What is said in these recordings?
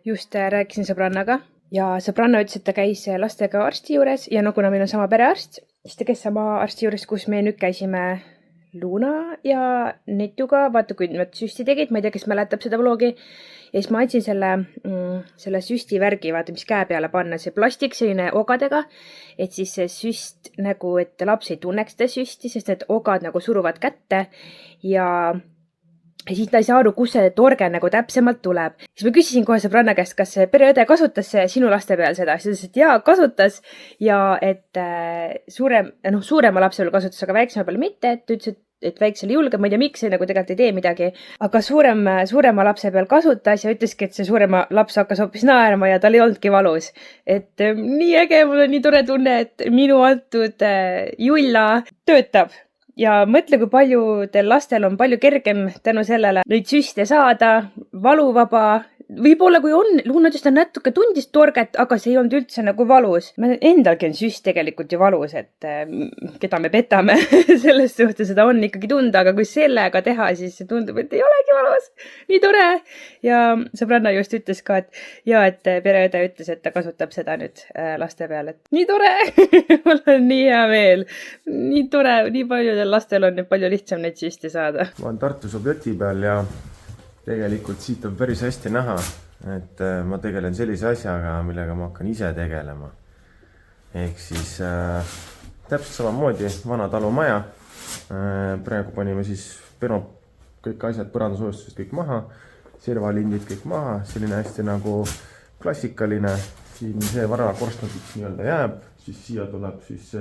Just rääkisin sõbrannaga ja sõbranna ütles, et ta käis lastega arsti juures ja no kuna meil on sama perearst, siis ta käis sama arsti juures, kus me nüüd käisime Luna ja Netuga, vaata kui nad süsti tegid, ma ei tea, kes mäletab seda vlogi. Ja siis ma andsin selle süsti värgi, vaata, mis käe peale panna, see plastik selline ogadega, et siis see süst nagu, et laps ei tunneks seda süsti, sest need ogad nagu suruvad kätte ja siis ta ei saa aru, kus see torge nagu täpsemalt tuleb. Siis ma küsisin kohe sõbranna käest, kas pereõde kasutas sinu laste peal seda. Siis ütles, et jaa, kasutas ja et suurema lapse peal kasutas, aga väiksema peal mitte. Et ütles, et väiksel julgeb, ma ei tea, miks see nagu tegelikult ei tee midagi. Aga suurema lapse peal kasutas ja ütleski, et see suurema laps hakkas hoopis naerma ja tal ei olnudki valus. Et nii äge, mul on nii tore tunne, et minu antud Julla töötab. Ja mõtle, kui paljudel lastel on palju kergem tänu sellele neid süste saada, valuvaba. Võib-olla kui on, Luna ütles, ta natuke tundis torget, aga see ei olnud üldse nagu valus. Endalgi on süst tegelikult ju valus, et keda me petame selles suhtes, seda on ikkagi tunda, aga kui sellega teha, siis see tundub, et ei olegi valus. Nii tore! Ja sõbranna just ütles ka, et pereõde ütles, et ta kasutab seda nüüd laste peal. Et nii tore! Mul on nii hea meel. Nii tore, nii paljudel lastel on nüüd palju lihtsam neid süsti saada. Ma olen Tartus objekti peal ja tegelikult siit on päris hästi näha, et ma tegelen sellise asjaga, millega ma hakkan ise tegelema. Ehk siis täpselt samamoodi vana talumaja. Praegu panime siis kõik asjad, põrandasoojustused kõik maha, servalindid kõik maha, selline hästi nagu klassikaline. Siin see varakorstna nii-öelda jääb, siis siia tuleb siis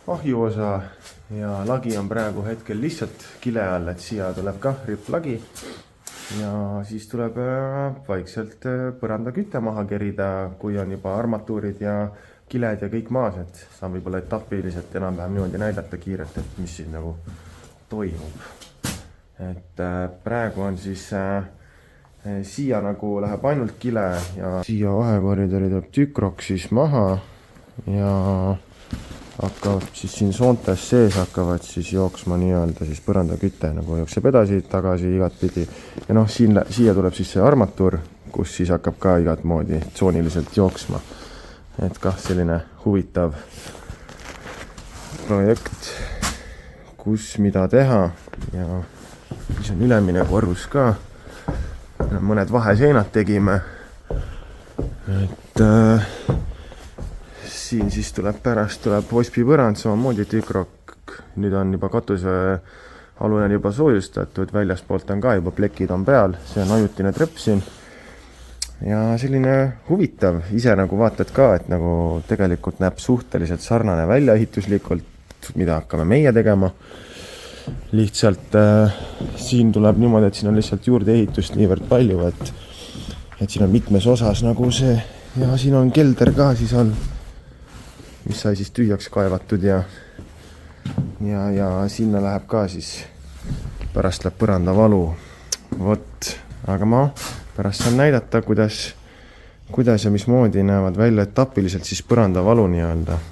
ahjuosa ja lagi on praegu hetkel lihtsalt kile all, et siia tuleb ka ripplagi ja siis tuleb vaikselt põranda küte maha kerida, kui on juba armatuurid ja kiled ja kõik maas, et saan võib-olla etapiliselt enam-vähem niimoodi näidata kiirelt, et mis siin nagu toimub. Et praegu on siis siia nagu läheb ainult kile ja siia vahekoridori tuleb tükrok siis maha ja hakkavad siis siin soontes sees hakkavad siis jooksma nii-öelda siis põrandaküte nagu jookseb edasi, tagasi igat pidi. Ja noh, siia tuleb siis see armatuur, kus siis hakkab ka igat moodi tsooniliselt jooksma. Et kah selline huvitav projekt, kus mida teha ja siis on ülemine korrus ka. Mõned vaheseinad tegime, et siin siis pärast tuleb OSP põrand, samamoodi tükrok. Nüüd on juba katuse alune juba soojustatud, väljaspoolt on ka juba plekid on peal, see on ajutine trepp siin. Ja selline huvitav, ise nagu vaatad ka, et nagu tegelikult näeb suhteliselt sarnane väljaehituslikult, mida hakkame meie tegema. Lihtsalt siin tuleb niimoodi, et siin on lihtsalt juurde ehitust niivõrd palju, et siin on mitmes osas nagu see ja siin on kelder ka siis all, mis sai siis tühjaks kaevatud ja sinna läheb ka siis, pärast läheb põrandavalu. Vot, aga ma pärast saan näidata, kuidas ja mismoodi näevad välja etapiliselt siis põrandavalu nii-öelda.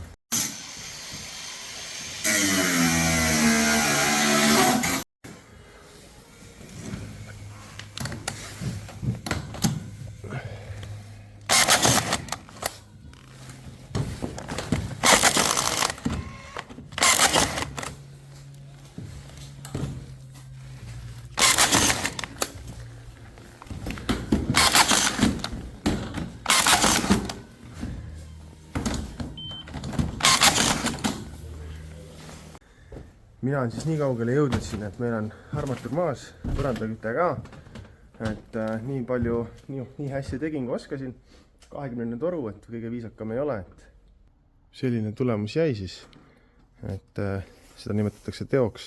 Mina on siis nii kaugele jõudnud siin, et meil on armatur maas, põrandaküte ka, et nii palju, nii hästi tegin, kui oskasin. 20 toru, et kõige viisakam ei ole, et selline tulemus jäi siis, et seda nimetatakse teoks.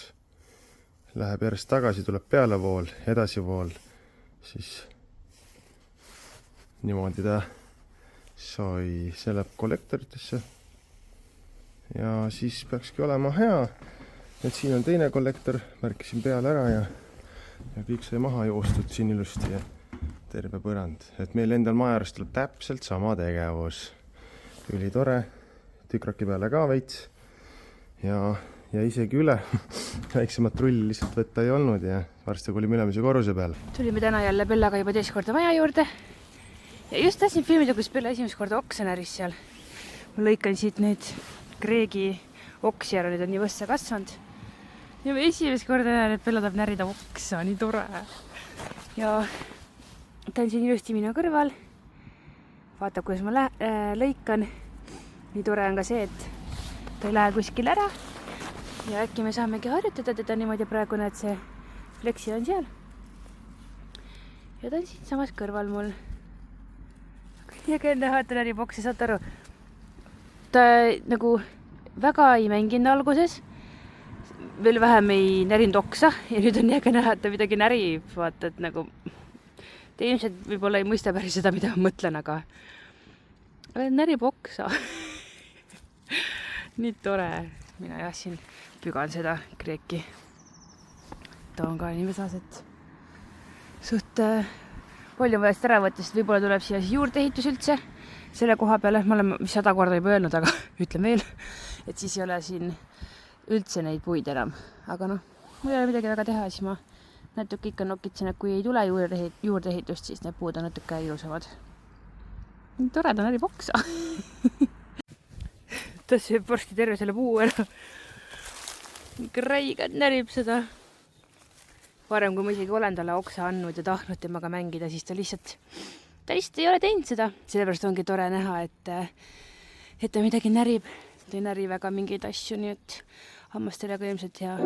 Läheb järjest tagasi, tuleb pealevool, edasivool, siis niimoodi ta sai, see läheb kollektoritesse ja siis peakski olema hea. Et siin on teine kollektor, märkisin peale ära ja kõik sai maha joostud siin ilusti ja terve põrand. Et meil endal majaäärest tuleb täpselt sama tegevus. Üli tore, tükraki peale ka veits ja ja isegi üle. Väiksemat rulli lihtsalt võtta ei olnud ja varsti kolime ülemise korruse peale. Tulime täna jälle Bellaga juba teist korda maja juurde. Ja just tahtsin filmida, kus Bella esimest korda oksa näris seal. Ma lõikan siit neid Kreegi oksi ära, need on nii võssa kasvanud. Ja ma esimest korda näen, et Bella tahab närida oksa, nii tore. Ja ta on siin ilusti minu kõrval. Vaatab, kuidas ma lõikan. Nii tore on ka see, et ta ei lähe kuskil ära. Ja äkki me saamegi harjutada teda niimoodi, praegu näed, see Flexi on seal. Ja ta on siin samas kõrval mul. Ja käin näha, et ta närib oksa, saad aru. Ta nagu väga ei mänginud alguses. Veel vähem ei närinud oksa ja nüüd on jäge näha, et ta midagi närib. Vaata, et nagu te ilmselt võib-olla ei mõista päris seda, mida ma mõtlen, aga närib oksa. Nii tore. Mina jah siin pügan seda Kreeki. Ta on ka nii võsas, et suht palju on vaja ära võtta, sest võib-olla tuleb siia juurdeehitus üldse selle koha peale. Ma olen 100 korda juba öelnud, aga ütlen veel, et siis ei ole siin üldse neid puid enam. Aga noh, mul ei ole midagi väga teha, siis ma natuke ikka nokitsen, et kui ei tule juurdeehitust, siis need puud on natuke ilusamad. Nii tore, ta närib oksa. Ta sööb varsti terve selle puu ära. Räigelt närib seda. Varem, kui ma isegi olen talle oksa andnud ja tahtnud temaga mängida, siis ta lihtsalt ei ole teinud seda. Sellepärast ongi tore näha, et ta midagi närib. Ta ei näri väga mingeid asju, nii et hammastele ka ilmselt hea.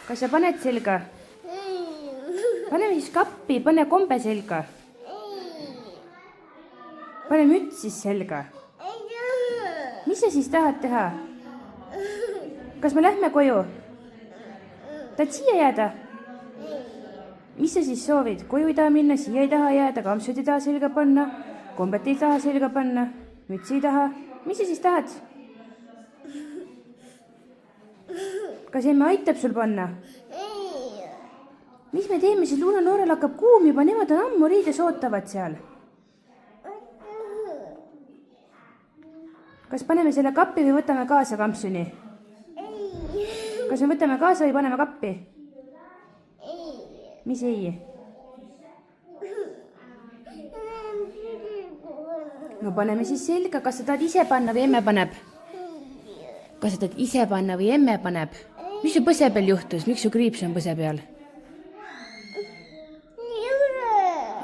Kas sa paned selga? Pane siis kappi, pane kombe selga. Pane müts siis selga. Mis sa siis tahad teha? Kas me lähme koju? Tahad siia jääda? Mis sa siis soovid? Koju ei taha minna, siia ei taha jääda, kampsud ei taha selga panna, kombet ei taha selga panna, müts ei taha. Mis sa siis tahad? Kas emme aitab sul panna? Mis me teeme, siis Luna noorel hakkab kuum juba, nemad on ammu riides ootavad seal. Kas paneme selle kappi või võtame kaasa kampsuni? Kas me võtame kaasa või paneme kappi? Mis ei? No paneme siis selga, kas sa tahad ise panna või emme paneb? Kas sa tahad ise panna või emme paneb? Mis su põse peal juhtus? Miks su kriips on põse peal?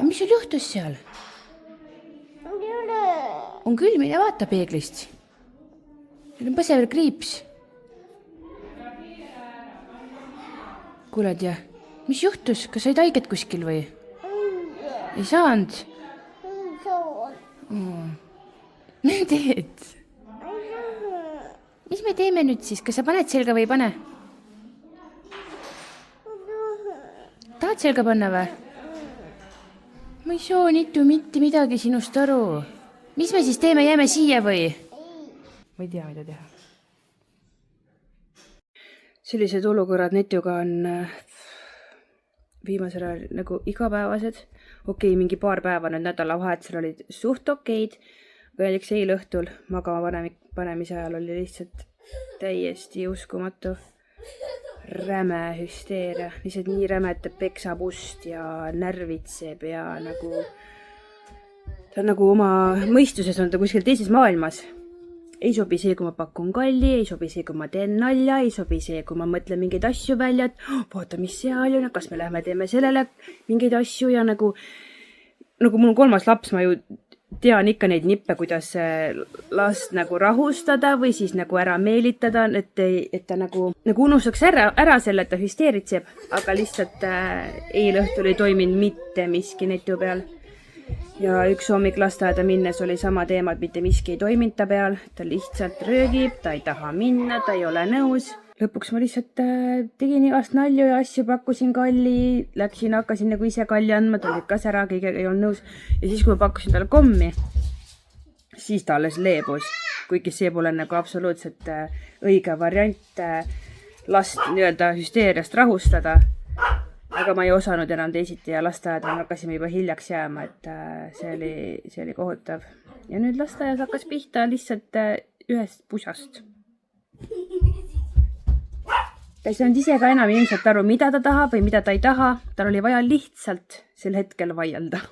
Mis sul juhtus seal? On küll, mine vaata peeglist. Seal on põse peal kriips. Kuuled ja? Mis juhtus? Kas said haiget kuskil või? Ei saanud? Mis teed? Mis me teeme nüüd siis? Kas sa paned selga või ei pane? Tahad selga panna või? Ma ei saa nitu mitte midagi sinust aru. Mis me siis teeme? Jääme siia või? Ma ei tea, mida teha. Sellised olukorrad Netuga on viimasel ajal nagu igapäevased. Okei, mingi paar päeva nüüd nädalavahetusel olid suht okeid. Aga näiteks eile õhtul magama panemise ajal oli lihtsalt täiesti uskumatu. Räme hüsteeria. Lihtsalt nii räme, et ta peksab ust ja närvitseb ja nagu ta on nagu oma mõistuses on ta kuskil teises maailmas. Ei sobi see, kui ma pakun kalli, ei sobi see, kui ma teen nalja, ei sobi see, kui ma mõtlen mingeid asju välja, et vaata, mis seal on, kas me lähme teeme sellele mingeid asju ja nagu mul on 3. laps, ma ju tean ikka neid nippe, kuidas last nagu rahustada või siis nagu ära meelitada, et ta nagu unustaks ära selle, et ta hüsteeritseb, aga lihtsalt eile õhtul ei toiminud mitte miski Netu peal. Ja üks hommik lasteaeda minnes oli sama teema, et mitte miski ei toiminud ta peal, ta lihtsalt röögib, ta ei taha minna, ta ei ole nõus. lõpuks ma lihtsalt tegin igast nalju ja asju, pakkusin Kalli, hakkasin nagu ise Kalli andma, ta lükkas ära, kõigega ei olnud nõus. Ja siis, kui ma pakkusin talle kommi, siis ta alles leebus, kuigi see pole nagu absoluutselt õige variant last nii-öelda hüsteeriast rahustada. Aga ma ei osanud enam teisiti ja lasteaeda me hakkasime juba hiljaks jääma, et see oli kohutav. Ja nüüd lasteaias hakkas pihta lihtsalt ühest pusast. Ta ei saanud ise ka enam ilmselt aru, mida ta tahab või mida ta ei taha. Tal oli vaja lihtsalt sel hetkel vaielda.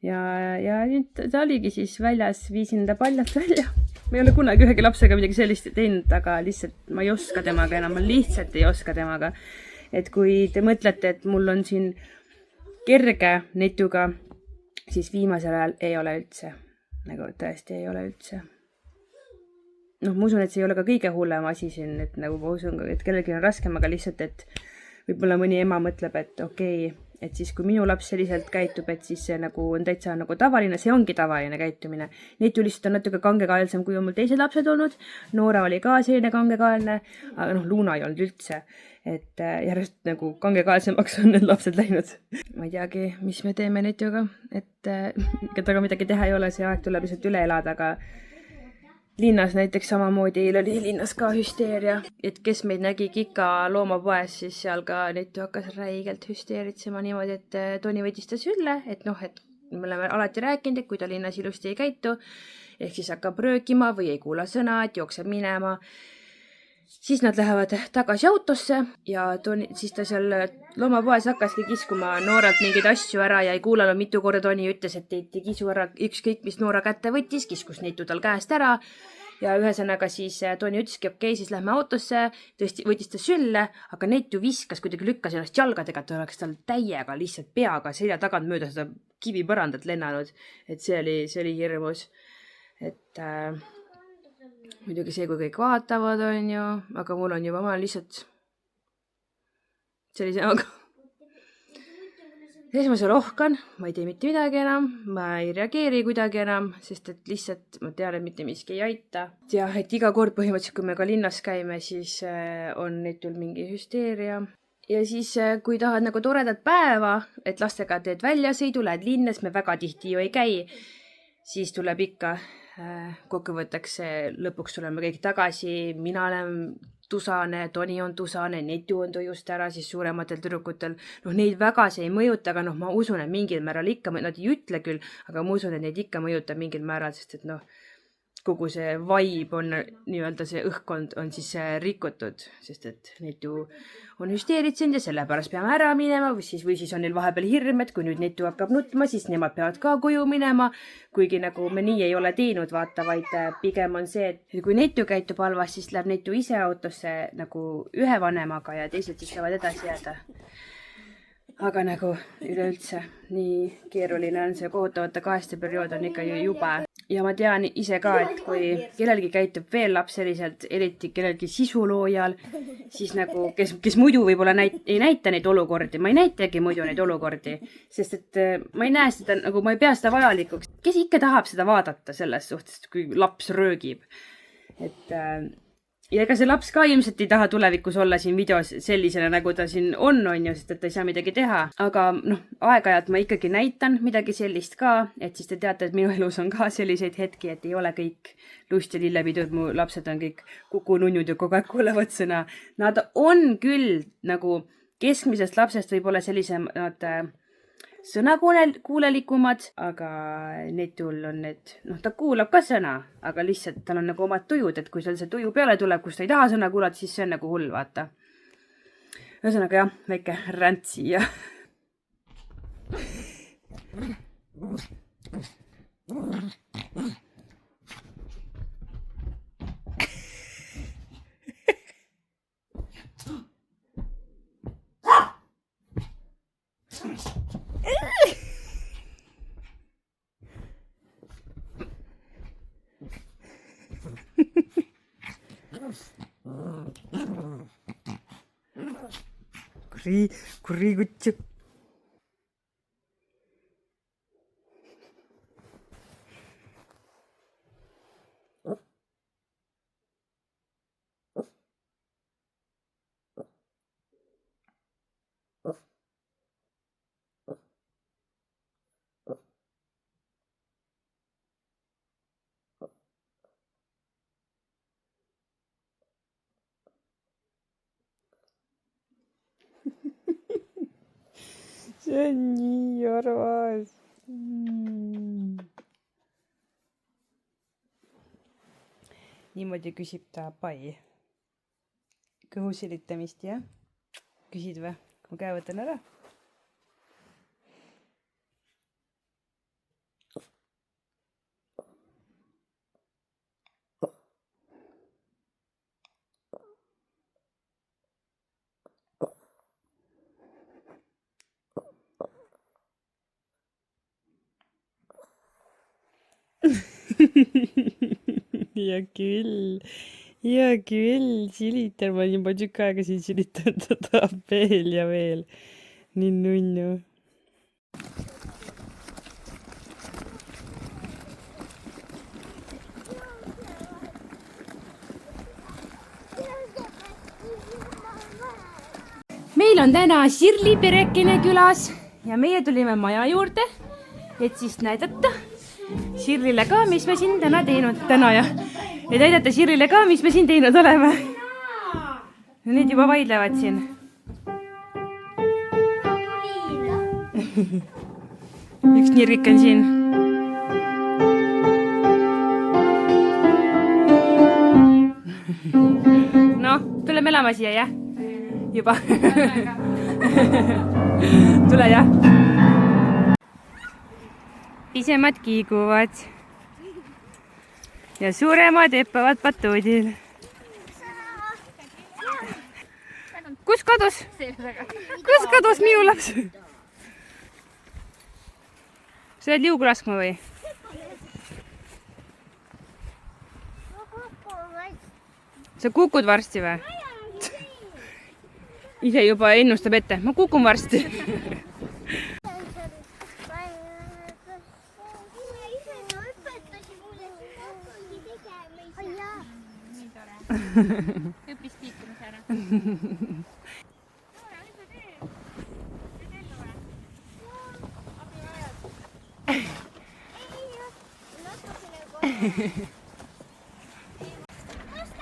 Ja nüüd ta oligi siis väljas, viisin ta paljalt välja. Ma ei ole kunagi ühegi lapsega midagi sellist teinud, aga lihtsalt ma ei oska temaga enam, ma lihtsalt ei oska temaga. Et kui te mõtlete, et mul on siin kerge netuga, siis viimasel ajal ei ole üldse. Nagu tõesti ei ole üldse. Noh, ma usun, et see ei ole ka kõige hullem asi siin, et nagu ma usun, et kellelgi on raskem, aga lihtsalt, et võib-olla mõni ema mõtleb, et okei, et siis kui minu laps selliselt käitub, et siis see nagu on täitsa nagu tavaline, see ongi tavaline käitumine. Neid ju lihtsalt on natuke kangekaelsem, kui on mul teised lapsed olnud. Noora oli ka selline kangekaelne, aga noh, Luna ei olnud üldse. Et järjest nagu kangekaelsemaks on need lapsed läinud. Ma ei teagi, mis me teeme netuga, et taga midagi teha ei ole, see aeg tuleb lihtsalt üle elada, aga linnas näiteks samamoodi oli linnas ka hüsteeria, et kes meid nägi Kika loomapoes, siis seal ka netu hakkas räigelt hüsteeritsema niimoodi, et Toni võttis ta sülle, et noh, et me oleme alati rääkinud, et kui ta linnas ilusti ei käitu, ehk siis hakkab röökima või ei kuula sõna, et jookseb minema, siis nad lähevad tagasi autosse ja siis ta seal loomapoes hakkaski kiskuma noorelt mingeid asju ära ja ei kuulanud mitu korda. Toni ütles, et ei kisu ära ükskõik, mis noora kätte võttis, kiskus neitu tal käest ära. Ja ühesõnaga siis Toni ütleski, okei, siis lähme autosse, tõesti võttis ta sülle, aga neitu viskas, kuidagi lükkas ennast jalgadega, et oleks tal täiega lihtsalt peaga selja tagant mööda seda kivipõrandat lennanud. Et see oli hirmus. Et muidugi see, kui kõik vaatavad, on ju, aga mul on juba, ma olen lihtsalt sellise, aga siis ma seal ohkan, ma ei tee mitte midagi enam, ma ei reageeri kuidagi enam, sest et lihtsalt ma tean, et mitte miski ei aita. Ja et iga kord põhimõtteliselt, kui me ka linnas käime, siis on netul mingi hüsteeria. Ja siis, kui tahad nagu toredat päeva, et lastega teed väljasõidu, lähed linnas, me väga tihti ju ei käi, siis tuleb ikka kokkuvõtteks lõpuks tuleme kõik tagasi, mina olen tusane, Toni on tusane, netu on tujust ära, siis suurematel tüdrukutel, noh neid väga see ei mõjuta, aga noh ma usun, et mingil määral ikka, nad ei ütle küll, aga ma usun, et neid ikka mõjutab mingil määral, sest et noh, kogu see vibe on nii-öelda see õhkkond on siis rikutud, sest et netu on hüsteeritsenud ja sellepärast peame ära minema või siis on neil vahepeal hirm, et kui nüüd netu hakkab nutma, siis nemad peavad ka koju minema, kuigi nagu me nii ei ole teinud, vaata, vaid pigem on see, et kui netu käitub halvasti, siis läheb netu ise autosse nagu ühe vanemaga ja teised siis saavad edasi jääda. Aga nagu üleüldse nii keeruline on see kohutavate kaheste periood on ikka ju jube. Ja ma tean ise ka, et kui kellelgi käitub veel laps selliselt, eriti kellelgi sisuloojal, siis nagu, kes muidu võib-olla ei näita neid olukordi, ma ei näitagi muidu neid olukordi, sest et ma ei näe seda, nagu ma ei pea seda vajalikuks. Kes ikka tahab seda vaadata selles suhtes, kui laps röögib? Ja ega see laps ka ilmselt ei taha tulevikus olla siin videos sellisena, nagu ta siin on ju, sest et ta ei saa midagi teha. Aga noh, aeg-ajalt ma ikkagi näitan midagi sellist ka, et siis te teate, et minu elus on ka selliseid hetki, et ei ole kõik lust ja lillepidud, mu lapsed on kõik kukununnud ja kogu aeg kuulevad sõna. Nad on küll nagu keskmisest lapsest võib-olla sellisemad sõnakuulelikumad, aga netul on need, noh ta kuulab ka sõna, aga lihtsalt tal on nagu omad tujud, et kui seal see tuju peale tuleb, kus ta ei taha sõna kuulata, siis see on nagu hull, vaata. Ühesõnaga jah, väike ränd siia. Kuri kutsu. see on nii armas. Niimoodi küsib ta pai. Kõhu silitamist, jah? Küsid või? Kui ma käe võtan ära? Hea küll, silitan, ma olen juba tükk aega siin silitan, ta tahab veel ja veel. Nii nunnu. Meil on täna Shirley perekene külas ja meie tulime maja juurde, et siis näidata Shirleyle ka, mis me siin täna teinud, et näidata Shirleyle ka, mis me siin teinud oleme. Need juba vaidlevad siin. Üks nirrik on siin. No, tuleme elama siia, jah? Juba. Tule, jah? Pisemad kiiguvad ja suuremad hüppavad batuudil. Kus kadus? Kus kadus minu laps? Sa oled liugu laskma või? Sa kukud varsti või? Ise juba ennustab ette. Ma kukun varsti. Õppis liikumise ära.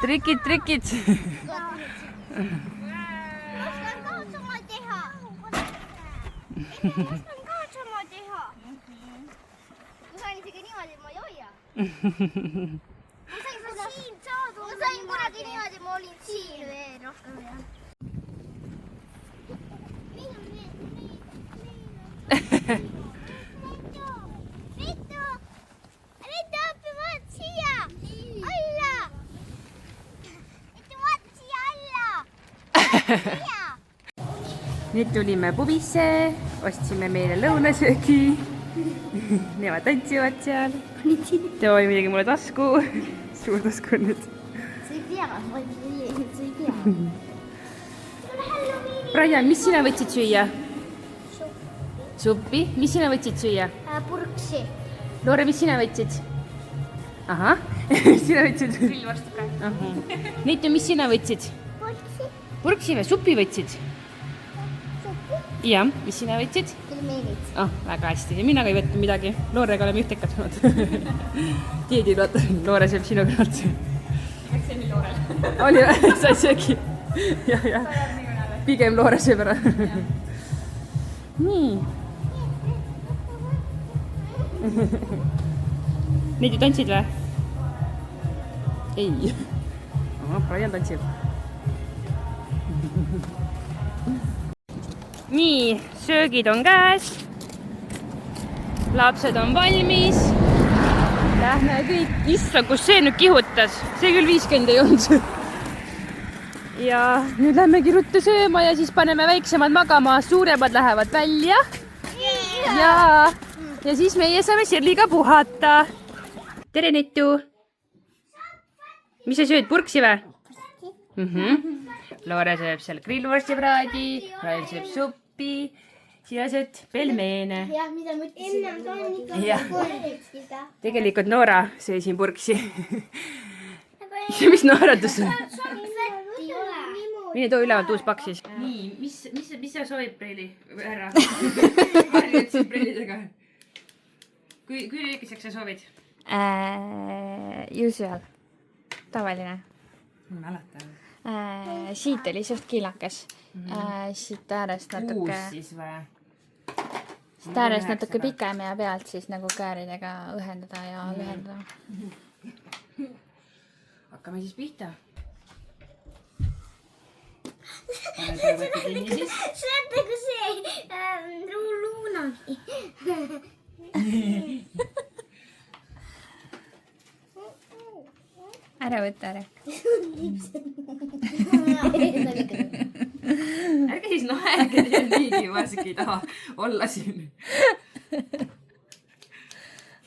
Trikid. Ma oskan ka sama teha. Ma sain isegi niimoodi, et ma ei hoia. Ma sain kunagi niimoodi, ma olin siin veel rohkem ja. Ritu, õppi vaat siia! Alla! Ritu, vaat siia alla! Siia! Nüüd tulime pubisse, ostsime meile lõunasöögi. Nemad tantsivad seal. Tema oli midagi mulle tasku. Suur tasku on nüüd. See ei tea, see ei tea. Brian, mis sina võtsid süüa? Suppi. Mis sina võtsid süüa? Purksi. Loore, mis sina võtsid? Ahah, mis sina võtsid? Grillvorstuka. Neitu, mis sina võtsid? Purksi. Purksi või suppi võtsid? Jah, mis sina võtsid? Pelmeenid. Väga hästi. Ja mina ka ei võtnud midagi. Loorega oleme ühtekad saanud. Tiedid, vaata, Loore sööb sinu kõrvalt. Eks see nii Loorel. Oli või? Sa söögi? Ja. Pigem Loore sööb ära. Nii. Neid ju tantsid või? Ei. Brian tantsib. Nii, söögid on käes. Lapsed on valmis. Lähme kõik. Issa, kus see nüüd kihutas? See küll 50 ei olnud. Ja nüüd lähmegi ruttu sööma ja siis paneme väiksemad magama. Suuremad lähevad välja. Ja siis meie saame Shirleyga puhata. Tere, Nettu. Mis sa sööd? Purksi või? Loore sööb seal grillvorstipraadi, Brian sööb suppi, sina sööd pelmeene. Jah, mida ma ütlesin. Ennem ta on ikka Jah. korritsida. Tegelikult Noora söö siin purksi. Mis naeratus on? Fetti ei ole. Mine too ülevalt uus pakk siis. Nii, mis sa soovid, Preili? Härra. Harjutasid Preilidega. Kui lühikeseks sa soovid? Usual. Tavaline. Mäletan. Siit oli suht kiilakas. Siit äärest natuke. Uus siis või? Seda äärest natuke pikem ja pealt siis nagu kääridega õhendada ja lühendada. Hakkame siis pihta. Pane tõevõtti kinni siis. See on nagu see Luunagi. Ära võtta ära. Ärge siis naerge, teil niigi varsti ei taha olla siin.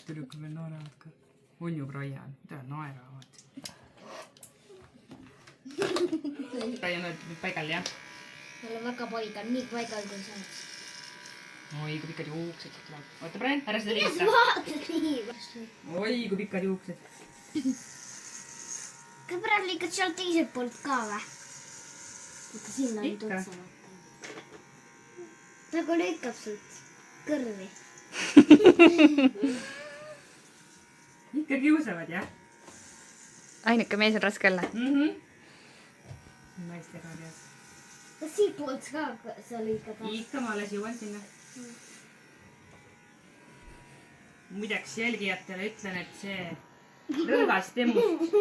Tüdrukud veel naeravad ka. On ju Brian, mida naeravad? Brian on nüüd paigal, jah? Mul on väga paigal, nii paigal kui see on. Oi, kui pikad juuksed tuleb. Oota, Brian, ära seda liigita. Vaata nii. Oi, kui pikad juuksed. Kas praegu liikad sealt teiselt poolt ka või? Vaata sinna on Ikka. tutsa vaata. Nagu lükkab sult kõrvi. Ikka kiusavad, jah? Ainuke mees on raske olla. Naistega tead. Kas siit poolt ka sa lõikad? Ikka ma alles jõuan sinna. Muideks jälgijatele ütlen, et see rõngas temust,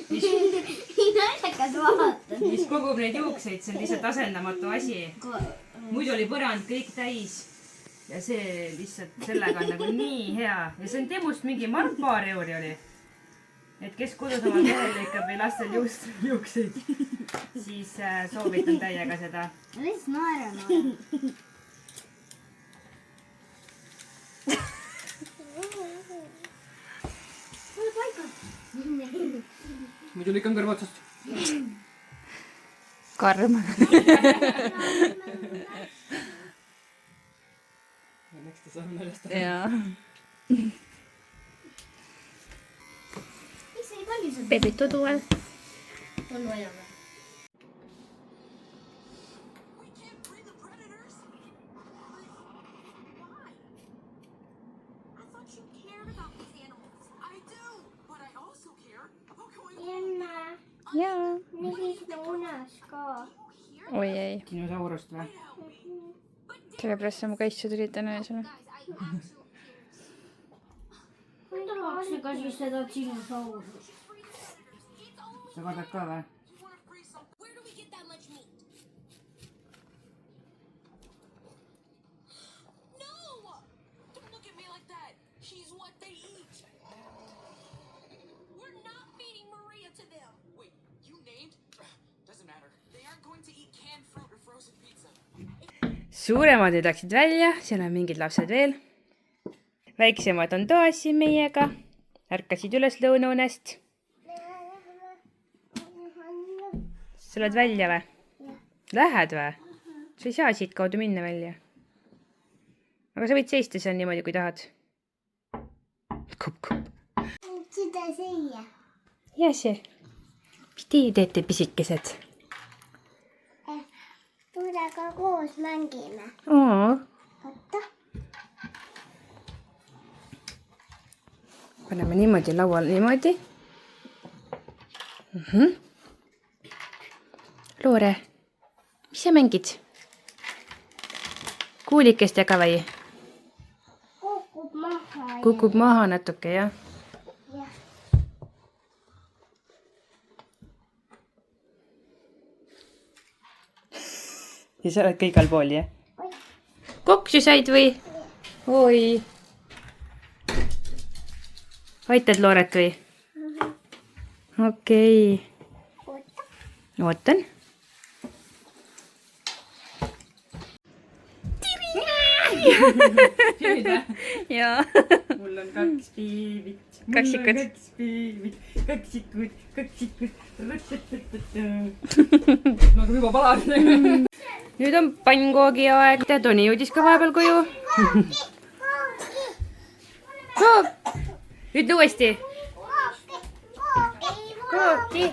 Nii naljakas vaata. mis kogub neid juukseid, see on lihtsalt asendamatu asi. Muidu oli põrand kõik täis ja see lihtsalt sellega on nagu nii hea. Ja see on temust mingi paar euri oli. Et kes kodus oma mehel lõikab või lastel juukseid, siis soovitan täiega seda. Ma lihtsalt naeran. Mul paigal. Muidu lükkan kõrva otsast. Karm. Õnneks ta saab naljastada. Jaa. Miks nii palju sa Beebit tuduel. on vaja või? Jaa. Miks unes ka? Oi ei. Dinosaurust või? Sellepärast sa mu kaitse tulid täna öösel. Ma tahaks ka siis seda dinosaurust. Sa kardad ka või? Suuremad nüüd läksid välja, seal on mingid lapsed veel. Väiksemad on toas siin meiega. Ärkasid üles lõunaunest. Sa oled välja või? Lähed või? Sa ei saa siit kaudu minna välja. Aga sa võid seista seal niimoodi, kui tahad. Kup. Seda siia. Ja see. Mis teie teete, pisikesed? Tule ka koos mängime. Oo. Oota. Paneme niimoodi laual niimoodi. Loore, mis sa mängid? Kuulikestega või? Kukub maha. Kukub maha natuke, jah? Jah. Ja sa oled ka igal pool, jah? Koksu said või? Oi. Aitad Looret või? Okei. Ootan. Jaa. Mul on 2 piivit. Kaksikud. 2 piivit. Kaksikud. Nagu juba palad. Nüüd on pannkoogi aeg. Toni jõudis ka vahepeal koju. Ütle uuesti. Kooki.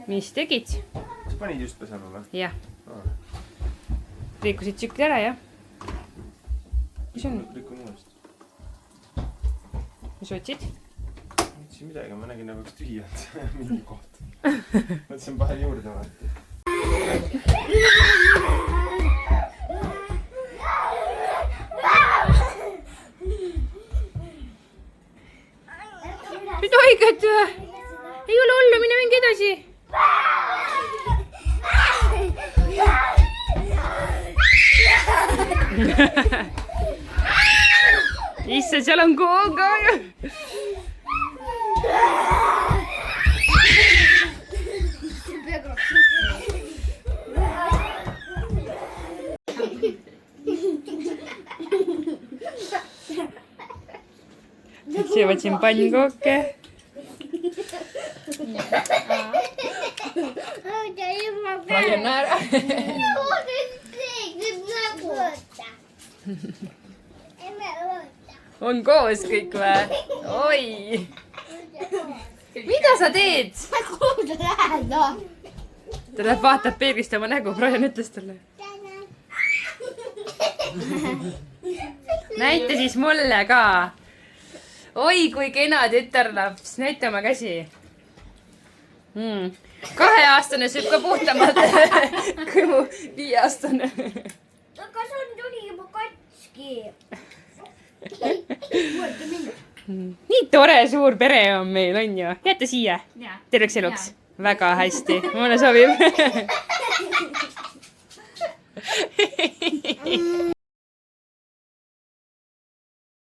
Mis tegid? Kas panid just pesema või? Jah. Rikkusid tsükli ära, jah? Mis on? Rikun uuesti. Mis otsid? Ma ütlesin midagi, ma nägin nagu üks tühjad mingi koht. Mõtlesin panen juurde vaata. issand, seal on koog ka ju. söövad siin pannkooke. Palju naera. on koos kõik või? oi. mida sa teed? kuhu sa lähed, noh? ta läheb vaatab peeglist oma nägu, Brian ütles talle. näita siis mulle ka. oi, kui kena tütarlaps, näita oma käsi. 2-aastane sööb ka puhtamalt kui mu 5-aastane. aga sul tuli juba katski. nii tore suur pere on meil, on ju? jääte siia Jaa. terveks eluks? väga hästi, mulle sobib.